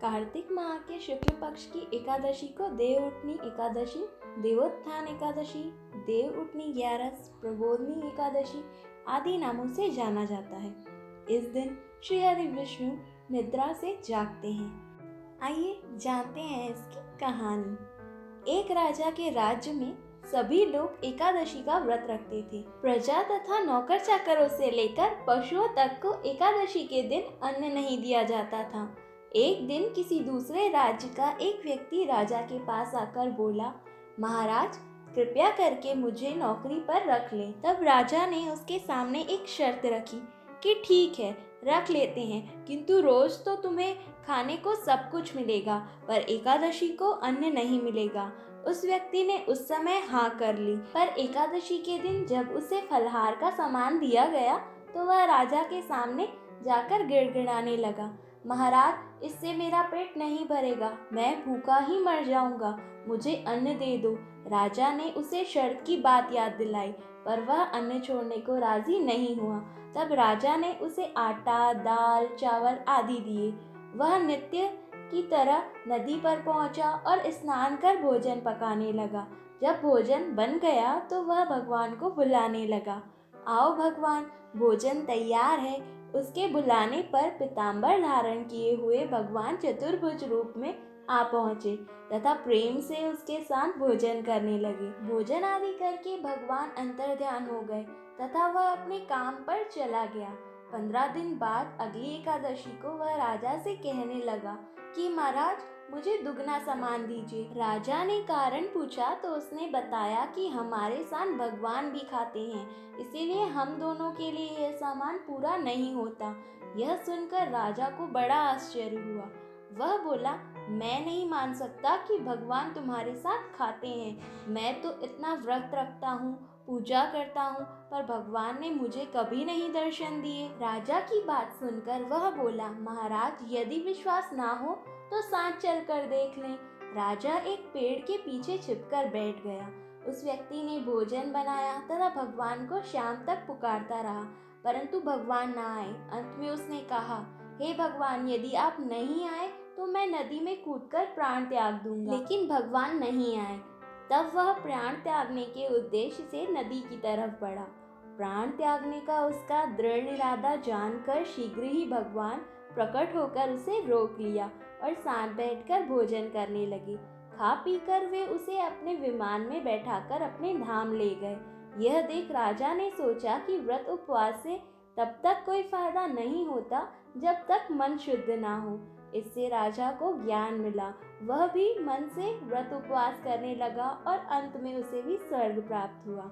कार्तिक माह के शुक्ल पक्ष की एकादशी को देव उठनी एकादशी, देवोत्थान एकादशी, देव उठनी ग्यारस, प्रबोधनी एकादशी आदि नामों से जाना जाता है। इस दिन श्री हरि विष्णु निद्रा से जागते हैं। आइए जानते हैं इसकी कहानी। एक राजा के राज्य में सभी लोग एकादशी का व्रत रखते थे। प्रजा तथा नौकर चाकरों से लेकर पशुओं तक को एकादशी के दिन अन्न नहीं दिया जाता था। एक दिन किसी दूसरे राज्य का एक व्यक्ति राजा के पास आकर बोला, महाराज कृपया करके मुझे नौकरी पर रख लें। तब राजा ने उसके सामने एक शर्त रखी कि ठीक है रख लेते हैं, किंतु रोज तो तुम्हें खाने को सब कुछ मिलेगा, पर एकादशी को अन्न नहीं मिलेगा। उस व्यक्ति ने उस समय हाँ कर ली, पर एकादशी के दिन जब उसे फलहार का सामान दिया गया तो वह राजा के सामने जाकर गिड़गिड़ाने लगा, महाराज इससे मेरा पेट नहीं भरेगा, मैं भूखा ही मर जाऊंगा, मुझे अन्न दे दो। राजा ने उसे शर्त की बात याद दिलाई, पर वह अन्न छोड़ने को राजी नहीं हुआ। तब राजा ने उसे आटा, दाल, चावल आदि दिए। वह नित्य की तरह नदी पर पहुंचा और स्नान कर भोजन पकाने लगा। जब भोजन बन गया तो वह भगवान को बुलाने लगा, आओ भगवान भोजन तैयार है। उसके बुलाने पर पीताम्बर धारण किए हुए भगवान चतुर्भुज रूप में आ पहुँचे तथा प्रेम से उसके साथ भोजन करने लगे। भोजन आदि करके भगवान अंतर्ध्यान हो गए तथा वह अपने काम पर चला गया। 15 दिन बाद अगली एकादशी को वह राजा से कहने लगा कि महाराज मुझे दुगना सामान दीजिए। राजा ने कारण पूछा तो उसने बताया कि हमारे साथ भगवान भी खाते हैं, इसीलिए हम दोनों के लिए यह सामान पूरा नहीं होता। यह सुनकर राजा को बड़ा आश्चर्य हुआ। वह बोला, मैं नहीं मान सकता कि भगवान तुम्हारे साथ खाते हैं। मैं तो इतना व्रत रखता हूँ, पूजा करता हूँ, पर भगवान ने मुझे कभी नहीं दर्शन दिए। राजा की बात सुनकर वह बोला, महाराज यदि विश्वास ना हो तो साथ चलकर देख लें। राजा एक पेड़ के पीछे छिपकर बैठ गया। उस व्यक्ति ने भोजन बनाया तथा भगवान को शाम तक पुकारता रहा, परंतु भगवान ना आए। अंत में उसने कहा, हे भगवान यदि आप नहीं आए तो मैं नदी में कूदकर प्राण त्याग दूंगा। लेकिन भगवान नहीं आए। तब वह प्राण त्यागने के उद्देश्य से नदी की तरफ बढ़ा। प्राण त्यागने का उसका दृढ़ इरादा जानकर शीघ्र ही भगवान प्रकट होकर उसे रोक लिया और साथ बैठकर भोजन करने लगे। खा पीकर वे उसे अपने विमान में बैठाकर अपने धाम ले गए। यह देख राजा ने सोचा कि व्रत उपवास से तब तक कोई फायदा नहीं होता जब तक मन शुद्ध ना हो। इससे राजा को ज्ञान मिला। वह भी मन से व्रत उपवास करने लगा और अंत में उसे भी स्वर्ग प्राप्त हुआ।